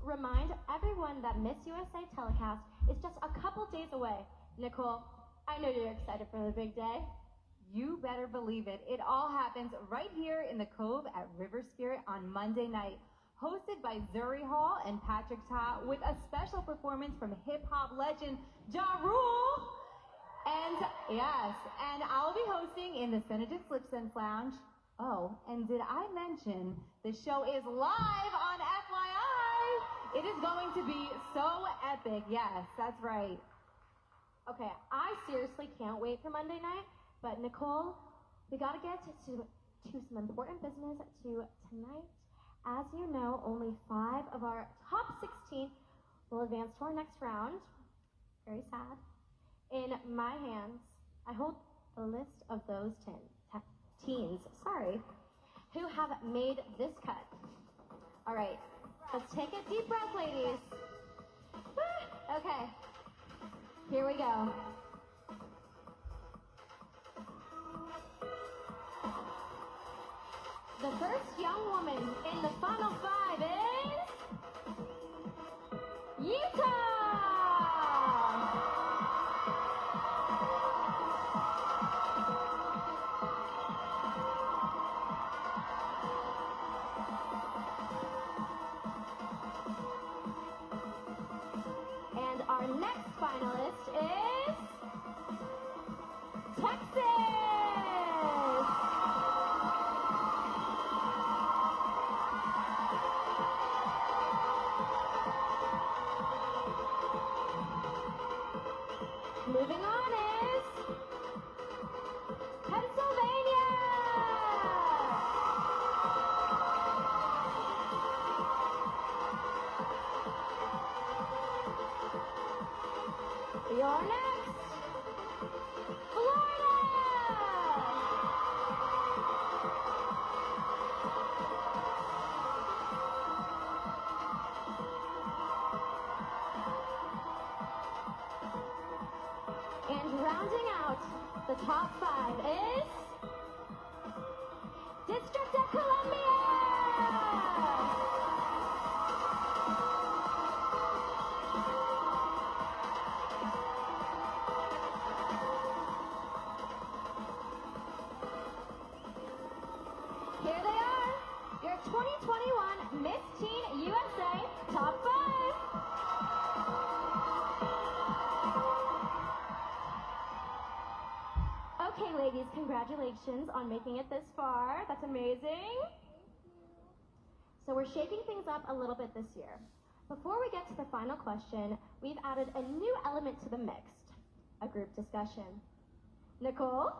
remind everyone that Miss USA telecast is just a couple days away. Nicole, I know you're excited for the big day. You better believe it. It all happens right here in the Cove at River Spirit on Monday night. Hosted by Zuri Hall and Patrick Ta, with a special performance from hip-hop legend Ja Rule. And yes, and I'll be hosting in the Senator Slipsense Lounge. Oh, and did I mention the show is live on FYI? It is going to be so epic. Yes, that's right. Okay, I seriously can't wait for Monday night, but Nicole, we gotta get to some important business tonight. As you know, only 5 of our top 16 will advance to our next round. Very sad. In my hands, I hold the list of those teens, who have made this cut. All right, let's take a deep breath, ladies. Okay, here we go. The first young woman in the final 5 is Utah! And our next finalist is Texas! Moving on is Pennsylvania! You're next, Florida! And rounding out the top 5 is District of Columbia! Here they are, your 2021 Miss Teen USA Top 5. Okay, ladies, congratulations on making it this far. That's amazing. So we're shaking things up a little bit this year. Before we get to the final question, we've added a new element to the mixed, a group discussion. Nicole?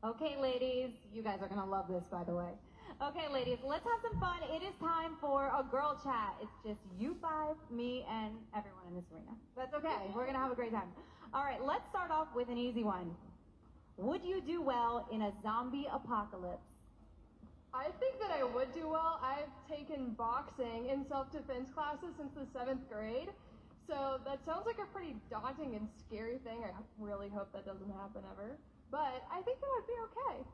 Okay, ladies, you guys are gonna love this, by the way. Okay, ladies, let's have some fun. It is time for a girl chat. It's just you 5, me, and everyone in this arena. That's okay. We're gonna have a great time. All right, let's start off with an easy one. Would you do well in a zombie apocalypse? I think that I would do well. I've taken boxing in self-defense classes since the 7th grade. So that sounds like a pretty daunting and scary thing. I really hope that doesn't happen ever. But I think that would be okay.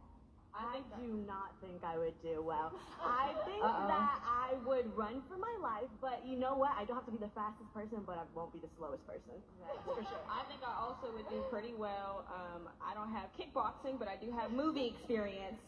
I do not think I would do well. I think that I would run for my life, but you know what? I don't have to be the fastest person, but I won't be the slowest person. That's for sure. I think I also would do pretty well. I don't have kickboxing, but I do have movie experience.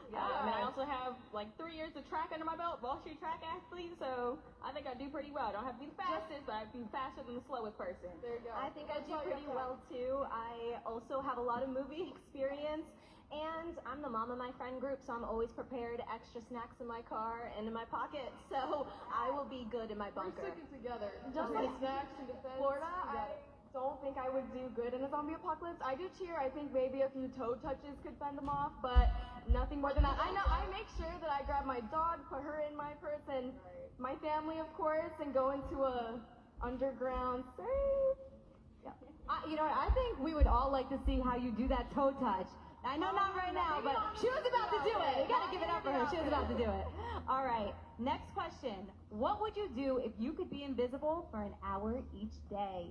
And I also have like 3 years of track under my belt, Wall Street track athlete, so I think I do pretty well. I don't have to be the fastest, but I'd be faster than the slowest person. There you go. I think I do pretty well too. I also have a lot of movie experience, and I'm the mom of my friend group, so I'm always prepared, extra snacks in my car and in my pocket, so I will be good in my bunker. We're sticking together. Just like like snacks and defense. Florida, I don't think I would do good in a zombie apocalypse. I do cheer. I think maybe a few toe touches could fend them off, but nothing more than that. I know I make sure that I grab my dog, put her in my purse, and my family, of course, and go into a underground safe. Yeah. You know what? I think we would all like to see how you do that toe touch. I know not right now, but she was about to do it. We gotta give it up for her. She was about to do it. All right. Next question. What would you do if you could be invisible for an hour each day?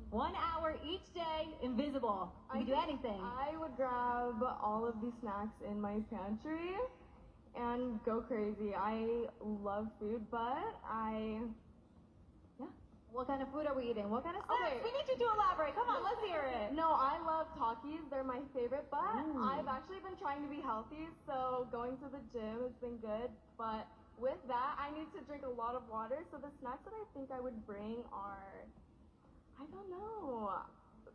1 hour each day, invisible. You can do anything. I would grab all of these snacks in my pantry and go crazy. I love food, but I kind of food are we eating? What kind of snacks? Okay. We need you to elaborate. Come on, let's hear it. No, I love Takis. They're my favorite, but I've actually been trying to be healthy, so going to the gym has been good. But with that, I need to drink a lot of water, so the snacks that I think I would bring are, I don't know.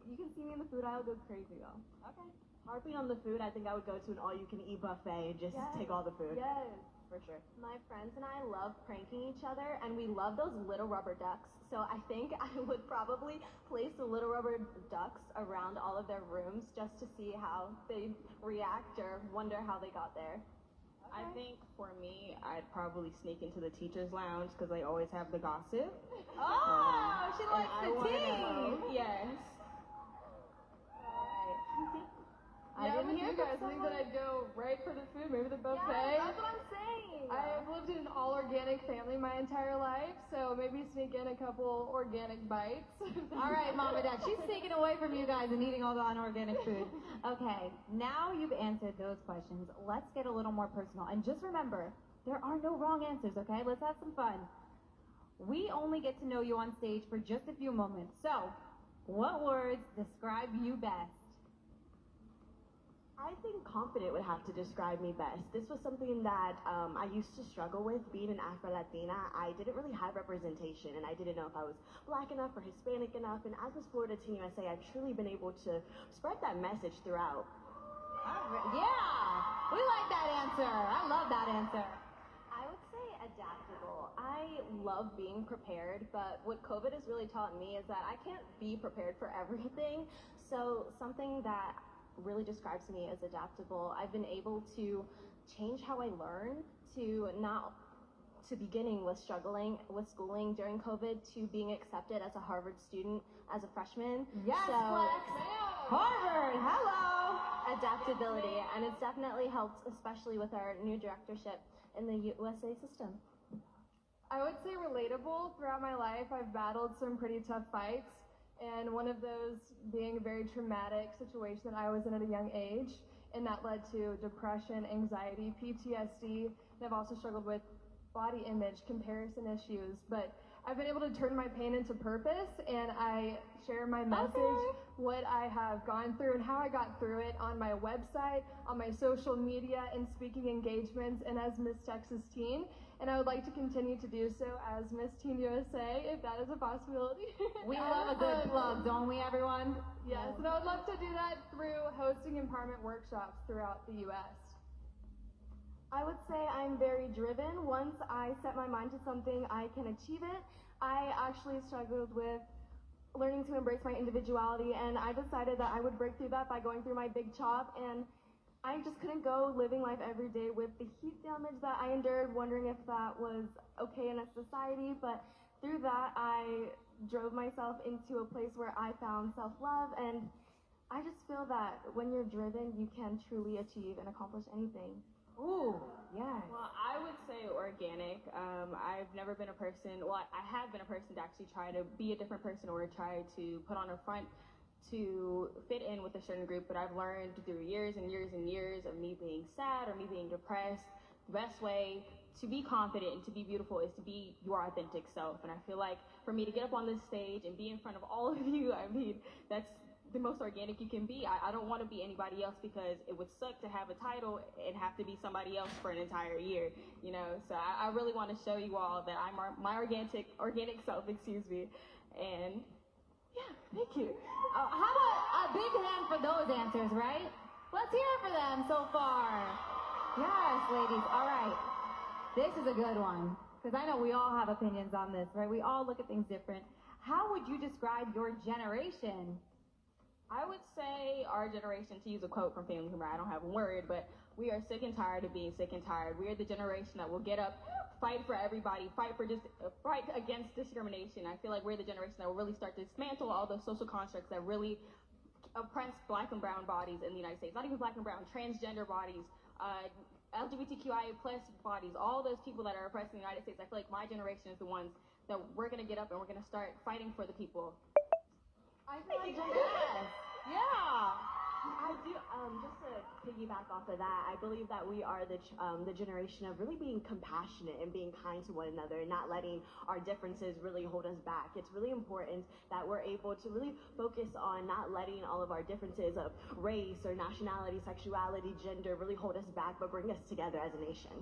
You can see me in the food aisle go crazy, though. Okay. Harping on the food, I think I would go to an all-you-can-eat buffet and just take all the food. Yes. For sure. My friends and I love pranking each other, and we love those little rubber ducks. So I think I would probably place the little rubber ducks around all of their rooms just to see how they react or wonder how they got there. I think for me, I'd probably sneak into the teacher's lounge because they always have the gossip. Oh, she likes the tea. Yes. Yeah, I didn't with hear you guys. from I think that I'd go right for the food, maybe the buffet. Yeah, that's what I'm saying. I've lived in an all-organic family my entire life, so maybe sneak in a couple organic bites. All right, Mom and Dad, she's sneaking away from you guys and eating all the unorganic food. Okay, now you've answered those questions. Let's get a little more personal. And just remember, there are no wrong answers, okay? Let's have some fun. We only get to know you on stage for just a few moments. So, what words describe you best? I think confident would have to describe me best. This was something that I used to struggle with being an Afro-Latina. I didn't really have representation, and I didn't know if I was Black enough or Hispanic enough. And as Miss Florida Teen USA, I've truly been able to spread that message throughout. Yeah, we like that answer. I love that answer. I would say adaptable. I love being prepared, but what COVID has really taught me is that I can't be prepared for everything. So something that really describes me as adaptable. I've been able to change how I learn, to beginning with struggling with schooling during COVID to being accepted as a Harvard student as a freshman. Yes, so, Flex. Harvard, hello. Adaptability, and it's definitely helped, especially with our new directorship in the USA system. I would say relatable. Throughout my life, I've battled some pretty tough fights, and one of those being a very traumatic situation that I was in at a young age, and that led to depression, anxiety, PTSD, and I've also struggled with body image, comparison issues, but I've been able to turn my pain into purpose, and I share my message, what I have gone through and how I got through it on my website, on my social media, and speaking engagements, and as Miss Texas Teen. And I would like to continue to do so as Miss Teen USA, if that is a possibility. We love a good plug, don't we, everyone? Yes, and I would love to do that through hosting empowerment workshops throughout the U.S. I would say I'm very driven. Once I set my mind to something, I can achieve it. I actually struggled with learning to embrace my individuality, and I decided that I would break through that by going through my big chop, and I just couldn't go living life every day with the heat damage that I endured, wondering if that was okay in a society, but through that, I drove myself into a place where I found self-love, and I just feel that when you're driven, you can truly achieve and accomplish anything. Ooh, yes. Well, I would say organic. I've never been a person, well, I have been a person to actually try to be a different person or try to put on a front to fit in with a certain group, but I've learned through years and years and years of me being sad or me being depressed, the best way to be confident and to be beautiful is to be your authentic self. And I feel like for me to get up on this stage and be in front of all of you, I mean, that's the most organic you can be. I don't want to be anybody else because it would suck to have a title and have to be somebody else for an entire year, you know? So I really want to show you all that I'm my organic self, and yeah, thank you. How about a big hand for those answers, right? Let's hear it for them so far. Yes, ladies. All right. This is a good one, because I know we all have opinions on this, right? We all look at things different. How would you describe your generation? I would say our generation, to use a quote from Family Humor, I don't have a word, but we are sick and tired of being sick and tired. We are the generation that will get up, fight for everybody, fight against discrimination. I feel like we're the generation that will really start to dismantle all those social constructs that really oppress Black and brown bodies in the United States. Not even Black and brown, transgender bodies, LGBTQIA plus bodies, all those people that are oppressed in the United States. I feel like my generation is the ones that we're going to get up and we're going to start fighting for the people. I feel like Yes. Yeah. I do. Just to piggyback off of that, I believe that we are the generation of really being compassionate and being kind to one another, and not letting our differences really hold us back. It's really important that we're able to really focus on not letting all of our differences of race or nationality, sexuality, gender really hold us back, but bring us together as a nation.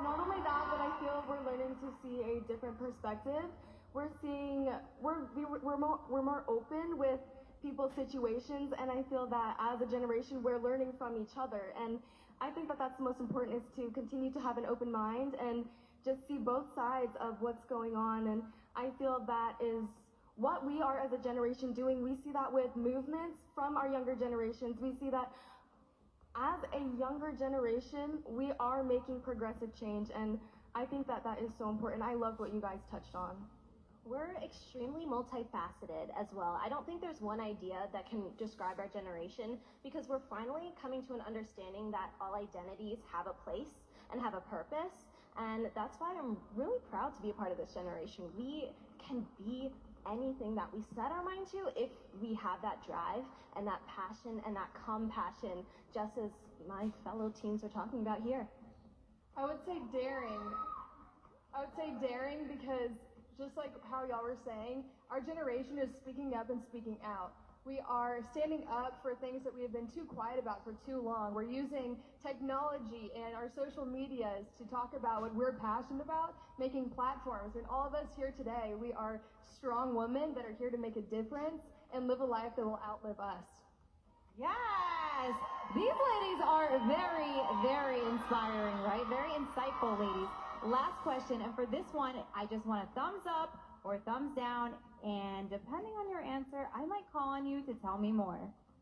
Not only that, but I feel we're learning to see a different perspective. We're more open with people's situations, and I feel that as a generation we're learning from each other, and I think that that's the most important, is to continue to have an open mind and just see both sides of what's going on. And I feel that is what we are as a generation doing. We see that with movements from our younger generations. We see that as a younger generation we are making progressive change, and I think that that is so important. I love what you guys touched on. We're extremely multifaceted as well. I don't think there's one idea that can describe our generation, because we're finally coming to an understanding that all identities have a place and have a purpose. And that's why I'm really proud to be a part of this generation. We can be anything that we set our mind to if we have that drive and that passion and that compassion, just as my fellow teens are talking about here. I would say daring. Because just like how y'all were saying, our generation is speaking up and speaking out. We are standing up for things that we have been too quiet about for too long. We're using technology and our social medias to talk about what we're passionate about, making platforms. And all of us here today, we are strong women that are here to make a difference and live a life that will outlive us. Yes! These ladies are very, very inspiring, right? Very insightful ladies. Last question, and for this one, I just want a thumbs up or thumbs down, and depending on your answer, I might call on you to tell me more.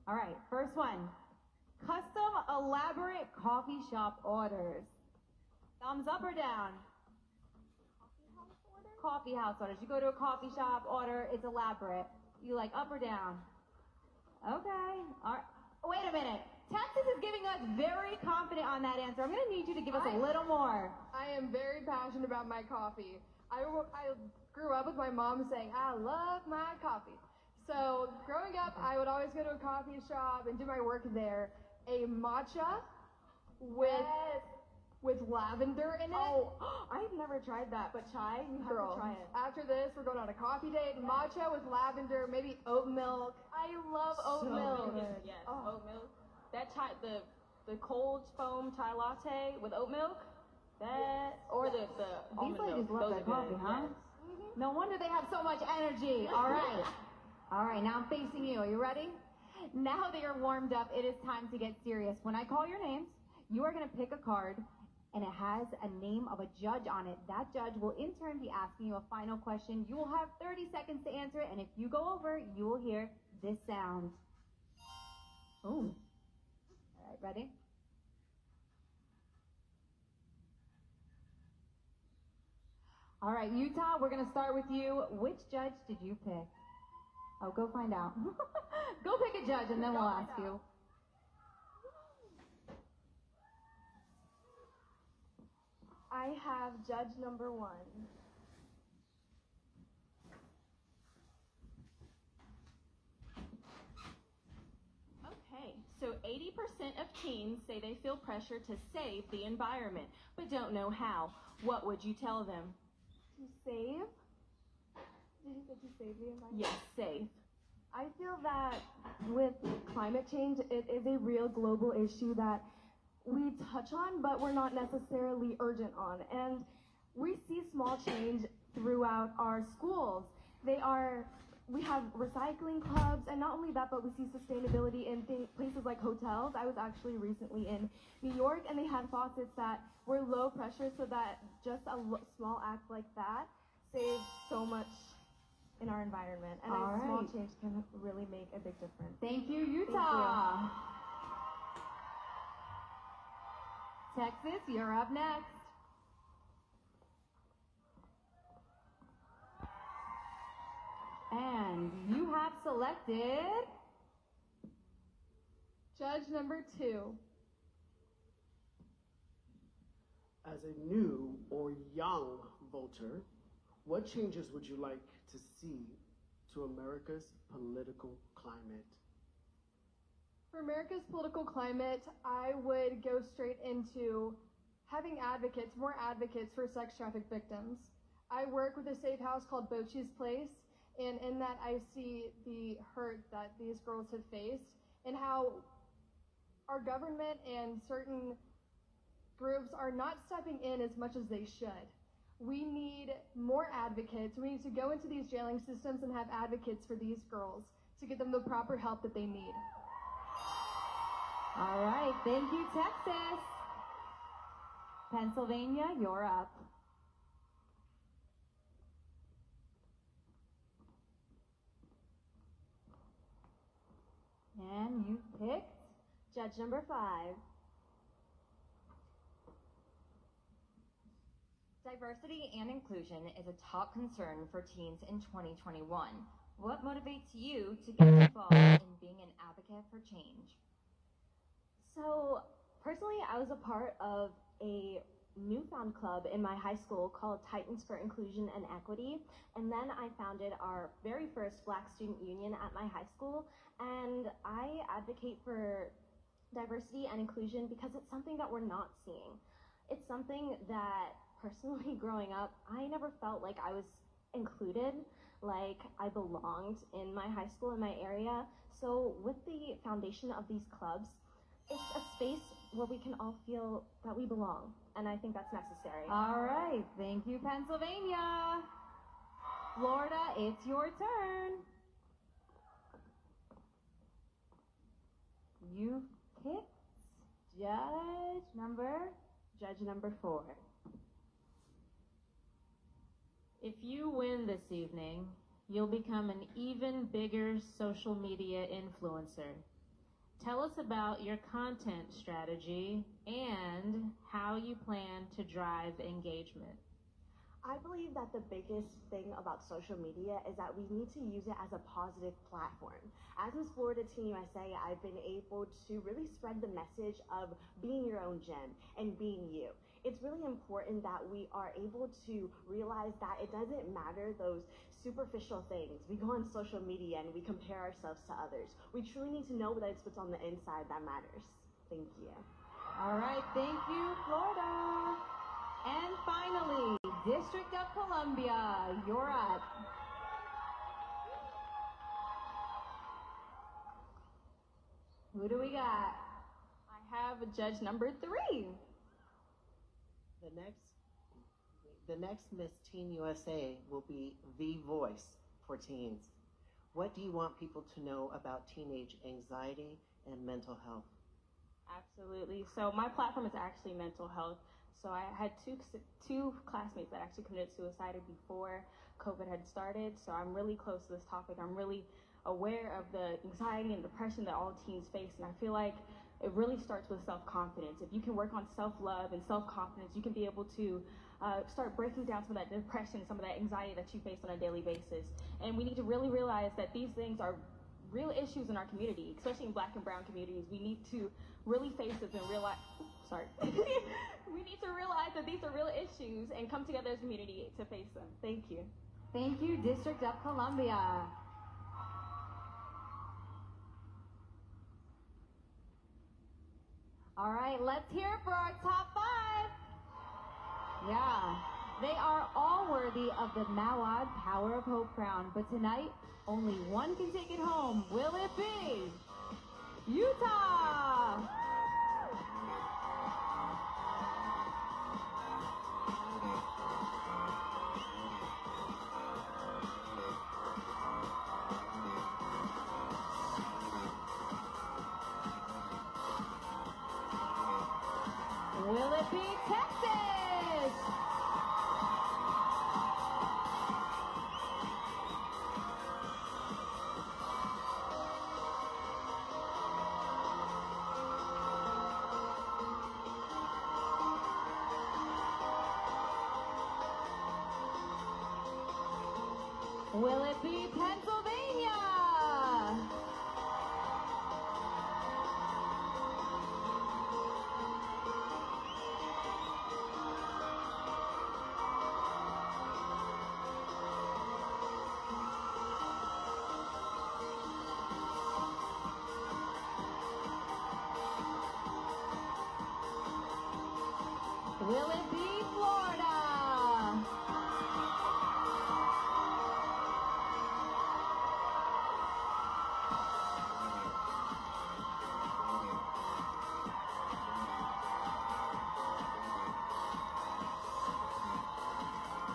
All right, first one. Custom elaborate coffee shop orders. Thumbs up or down? Coffee house orders. You go to a coffee shop, order, it's elaborate. You like up or down? Okay. All right. Wait a minute. Texas is giving us very confident on that answer. I'm going to need you to give us a little more. I am very passionate about my coffee. I grew up with my mom saying, I love my coffee. So growing up, I would always go to a coffee shop and do my work there. A matcha with lavender in it. Oh, I've never tried that, but chai, you have to try it. After this, we're going on a coffee date. Matcha with lavender, maybe oat milk. I love oat milk. Yes, oat milk. That chai, the cold foam chai latte with oat milk, that, or the almond milk. These ladies love their coffee, huh? Yes. No wonder they have so much energy. All right. All right, now I'm facing you. Are you ready? Now that you're warmed up, it is time to get serious. When I call your names, you are going to pick a card, and it has a name of a judge on it. That judge will in turn be asking you a final question. You will have 30 seconds to answer it, and if you go over, you will hear this sound. Ooh. All right, ready? All right, Utah, we're going to start with you. Which judge did you pick? Oh, go find out. Go pick a judge, and then we'll ask you. I have judge number 1. Okay, so 80% of teens say they feel pressure to save the environment, but don't know how. What would you tell them? To save? Did you say to save the environment? Yes, save. I feel that with climate change, it is a real global issue that we touch on, but we're not necessarily urgent on. And we see small change throughout our schools. We have recycling clubs, and not only that, but we see sustainability in places like hotels. I was actually recently in New York, and they had faucets that were low pressure, so that just a small act like that saves so much in our environment. And a small change can really make a big difference. Thank you, Utah. Texas, you're up next. And you have selected Judge number 2. As a new or young voter, what changes would you like to see to America's political climate? For America's political climate, I would go straight into having advocates, more advocates for sex trafficked victims. I work with a safe house called Bochi's Place, and in that I see the hurt that these girls have faced and how our government and certain groups are not stepping in as much as they should. We need more advocates. We need to go into these jailing systems and have advocates for these girls to get them the proper help that they need. All right, thank you, Texas. Pennsylvania, you're up. And you picked Judge number 5. Diversity and inclusion is a top concern for teens in 2021. What motivates you to get involved in being an advocate for change? So, personally, I was a part of a newfound club in my high school called Titans for Inclusion and Equity, and then I founded our very first Black Student Union at my high school, and I advocate for diversity and inclusion because it's something that we're not seeing. It's something that, personally, growing up, I never felt like I was included, like I belonged in my high school, in my area. So with the foundation of these clubs, it's a space where we can all feel that we belong, and I think that's necessary. All right, thank you, Pennsylvania. Florida, it's your turn. You picked judge number 4. If you win this evening, you'll become an even bigger social media influencer. Tell us about your content strategy and how you plan to drive engagement. I believe that the biggest thing about social media is that we need to use it as a positive platform. As Miss Florida Teen USA, I've been able to really spread the message of being your own gem and being you. It's really important that we are able to realize that it doesn't matter those superficial things. We go on social media and we compare ourselves to others. We truly need to know that it's what's on the inside that matters. Thank you. All right, thank you, Florida. And finally, District of Columbia, you're up. Who do we got? I have judge number 3. The next Miss Teen USA will be the voice for teens. What do you want people to know about teenage anxiety and mental health? Absolutely. So my platform is actually mental health. So I had two classmates that actually committed suicide before COVID had started. So I'm really close to this topic. I'm really aware of the anxiety and depression that all teens face. And I feel like it really starts with self-confidence. If you can work on self-love and self-confidence, you can be able to start breaking down some of that depression, some of that anxiety that you face on a daily basis. And we need to really realize that these things are real issues in our community, especially in Black and brown communities. We need to really face this and realize, we need to realize that these are real issues and come together as a community to face them. Thank you. Thank you, District of Columbia. All right, let's hear it for our top 5. Yeah, they are all worthy of the Mawad Power of Hope crown, but tonight, only one can take it home. Will it be Utah? Will it be Texas? Will it be Pennsylvania?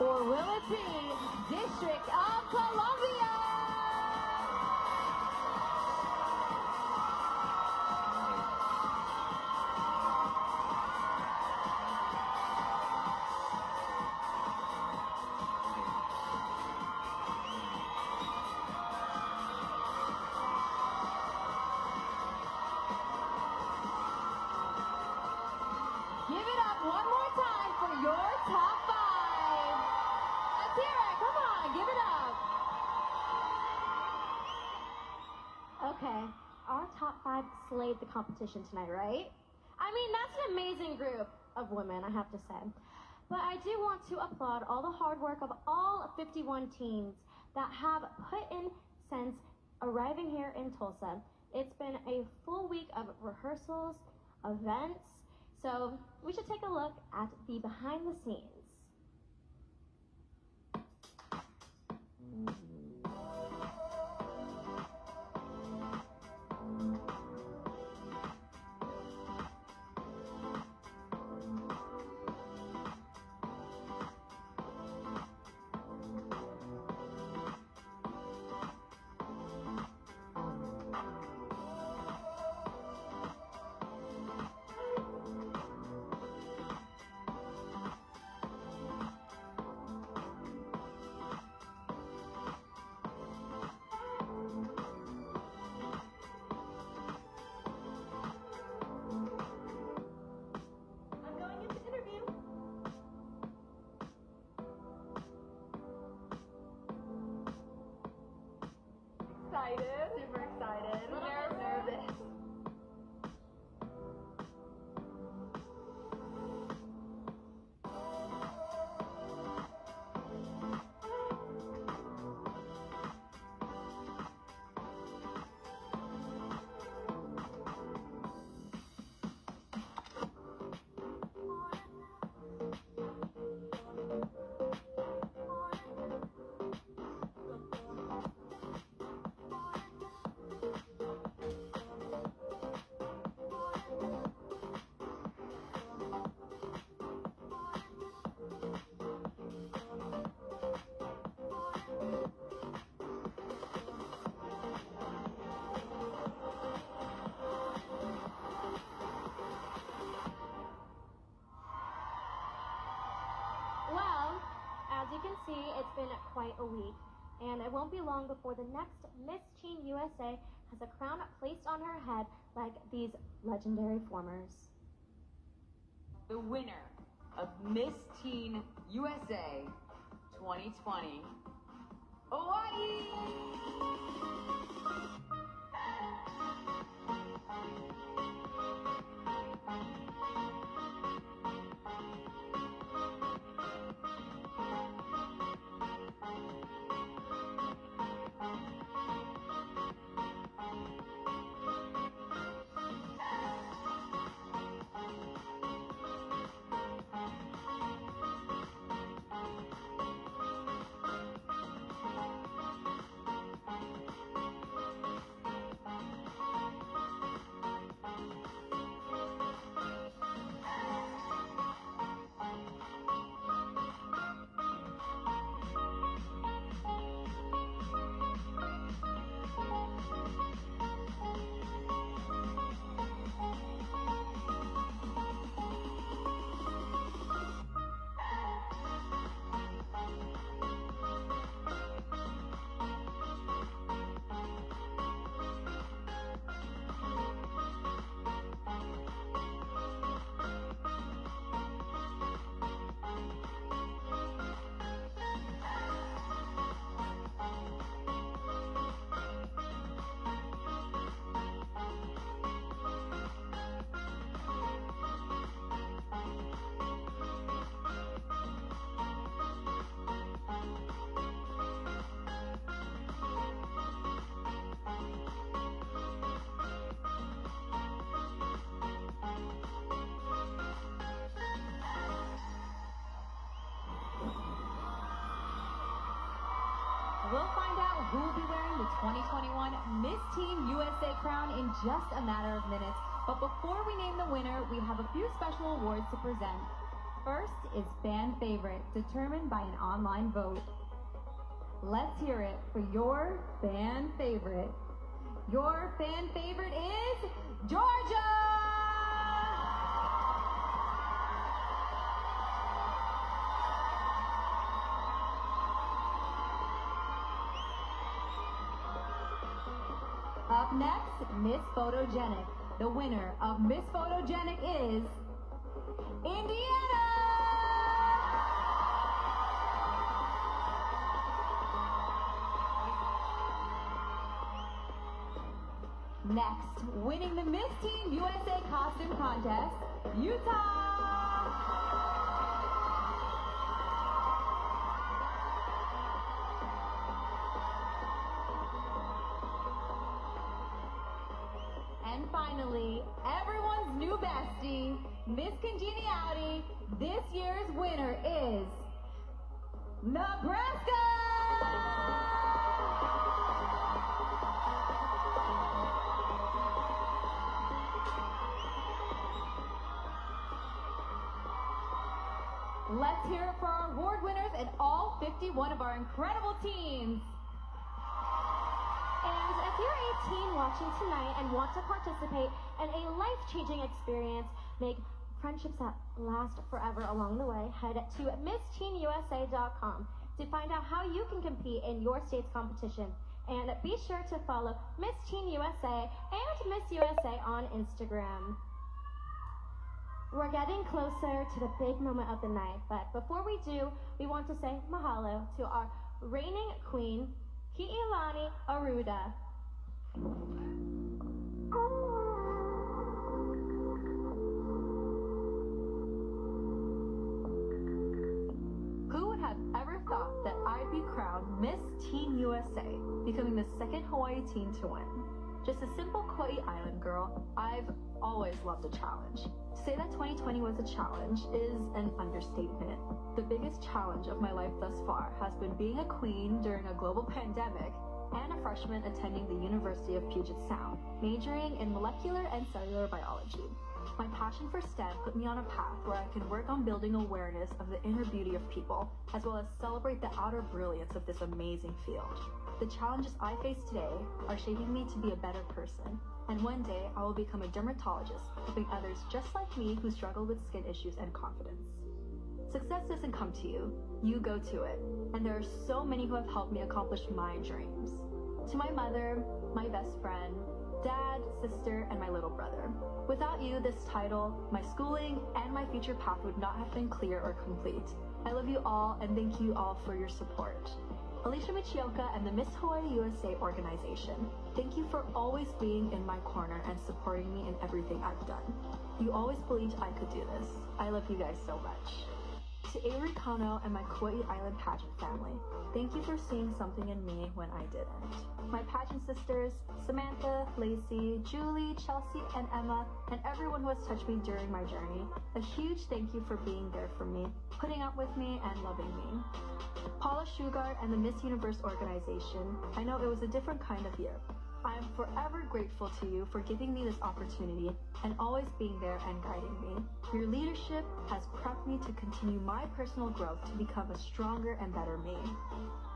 or will it be District of Columbia? Give it up one more time for your top five. Let's hear it. Come on, give it up. Okay, our top five slayed the competition tonight, right? I mean, that's an amazing group of women, I have to say. But I do want to applaud all the hard work of all 51 teams that have put in since arriving here in Tulsa. It's been a full week of rehearsals, events, so we should take a look at the behind the scenes. I'm going into interview. Excited. Super excited. Nervous. Well, as you can see, it's been quite a week, and it won't be long before the next Miss Teen USA has a crown placed on her head like these legendary formers. The winner of Miss Teen USA 2020, Hawaii! We'll find out who will be wearing the 2021 Miss Teen USA crown in just a matter of minutes. But before we name the winner, we have a few special awards to present. First is fan favorite, determined by an online vote. Let's hear it for your fan favorite. Your fan favorite is Georgia! Up next, Miss Photogenic. The winner of Miss Photogenic is Indiana! Next, winning the Miss Teen USA Costume Contest, Utah! And finally, everyone's new bestie, Miss Congeniality, this year's winner is Nebraska! Let's hear it for our award winners and all 51 of our incredible teams. And if you're a teen watching tonight and want to participate in a life-changing experience, make friendships that last forever along the way, head to missteenusa.com to find out how you can compete in your state's competition. And be sure to follow Miss Teen USA and Miss USA on Instagram. We're getting closer to the big moment of the night, but before we do, we want to say mahalo to our reigning queen, Ki'ilani Aruda. Who would have ever thought that I'd be crowned Miss Teen USA, becoming the second Hawaii teen to win? Just a simple Kauai Island girl, I've always loved a challenge. To say that 2020 was a challenge is an understatement. The biggest challenge of my life thus far has been being a queen during a global pandemic and a freshman attending the University of Puget Sound, majoring in molecular and cellular biology. My passion for STEM put me on a path where I can work on building awareness of the inner beauty of people, as well as celebrate the outer brilliance of this amazing field. The challenges I face today are shaping me to be a better person, and one day I will become a dermatologist, helping others just like me who struggle with skin issues and confidence. Success doesn't come to you, you go to it, and there are so many who have helped me accomplish my dreams. To my mother, my best friend, dad, sister, and my little brother. Without you, this title, my schooling, and my future path would not have been clear or complete. I love you all, and thank you all for your support. Alicia Michioka and the Miss Hawaii USA organization, thank you for always being in my corner and supporting me in everything I've done. You always believed I could do this. I love you guys so much. To Avery Kano and my Kauai Island pageant family, thank you for seeing something in me when I didn't. My pageant sisters, Samantha, Lacey, Julie, Chelsea, and Emma, and everyone who has touched me during my journey, a huge thank you for being there for me, putting up with me, and loving me. Paula Shugart and the Miss Universe organization, I know it was a different kind of year. I am forever grateful to you for giving me this opportunity and always being there and guiding me. Your leadership has prepped me to continue my personal growth to become a stronger and better me.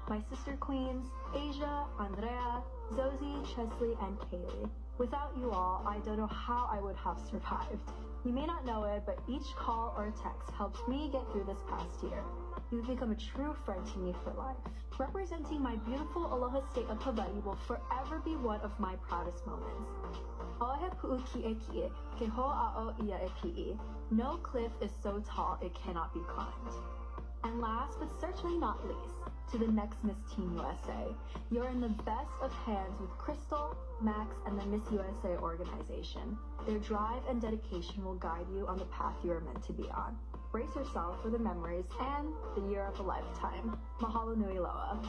My sister queens, Asia, Andrea, Zoe, Chesley, and Kaylee. Without you all, I don't know how I would have survived. You may not know it, but each call or text helps me get through this past year. You've become a true friend to me for life. Representing my beautiful Aloha state of Hawaii will forever be one of my proudest moments. Aloha pu'u ki'e, ke ho'a'o ia e pi'i. No cliff is so tall it cannot be climbed. And last but certainly not least, to the next Miss Teen USA. You're in the best of hands with Crystal, Max, and the Miss USA organization. Their drive and dedication will guide you on the path you are meant to be on. Brace yourself for the memories and the year of a lifetime. Mahalo nui loa.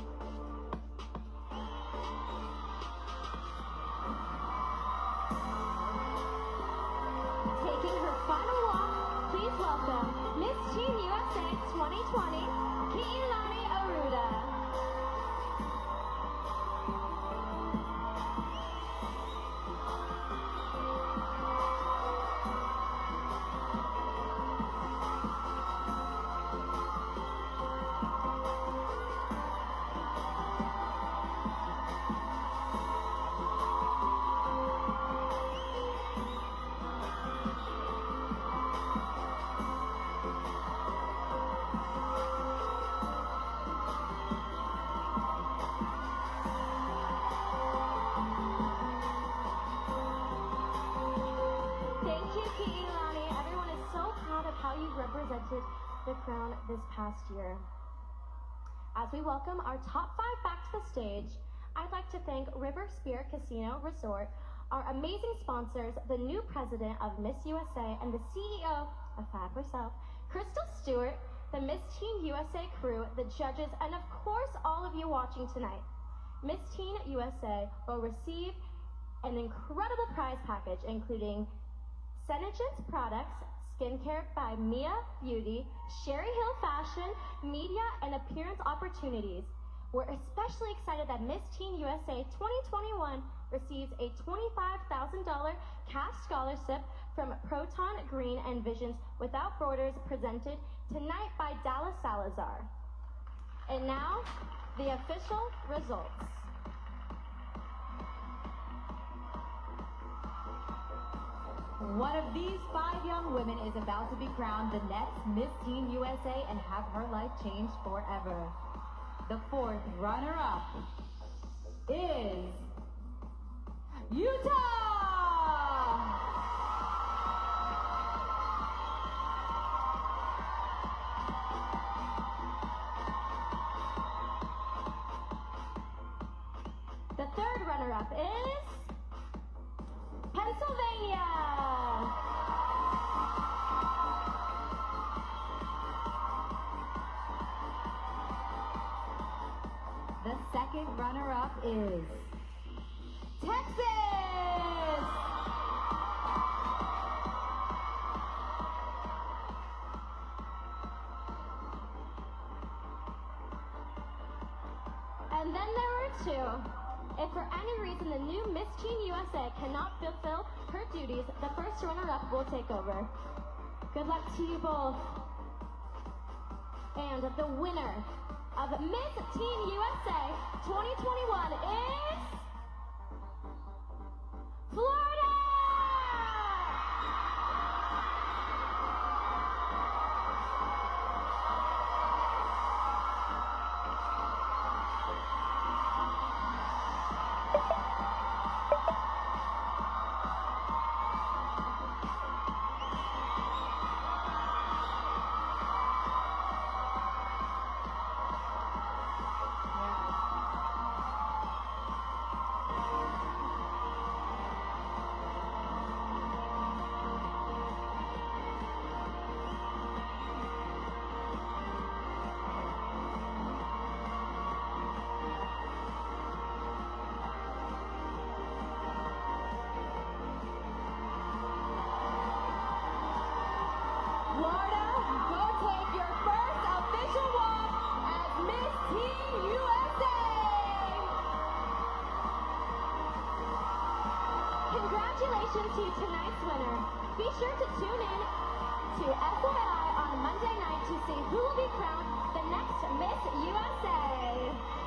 Taking her final walk, please welcome Miss Teen USA 2020, Ki'ilani Aruda. this past year. As we welcome our top 5 back to the stage, I'd like to thank River Spirit Casino Resort, our amazing sponsors, the new president of Miss USA and the CEO of Fab herself, Crystal Stewart, the Miss Teen USA crew, the judges, and of course all of you watching tonight. Miss Teen USA will receive an incredible prize package including Senegence products, skincare by Mia Beauty, Sherry Hill Fashion, media, and appearance opportunities. We're especially excited that Miss Teen USA 2021 receives a $25,000 cash scholarship from Proton Green and Visions Without Borders, presented tonight by Dallas Salazar. And now, the official results. One of these 5 young women is about to be crowned the next Miss Teen USA and have her life changed forever. The 4th runner-up is Utah! The 3rd runner-up is Pennsylvania! The 2nd runner-up is Texas! And then there are 2. If for any reason the new Miss Teen USA cannot fulfill her duties, the 1st runner-up will take over. Good luck to you both. And the winner of Miss Teen USA 2021 is Florida! Florida, go take your first official walk as Miss Teen USA! Congratulations to tonight's winner. Be sure to tune in to FYI on Monday night to see who will be crowned the next Miss USA.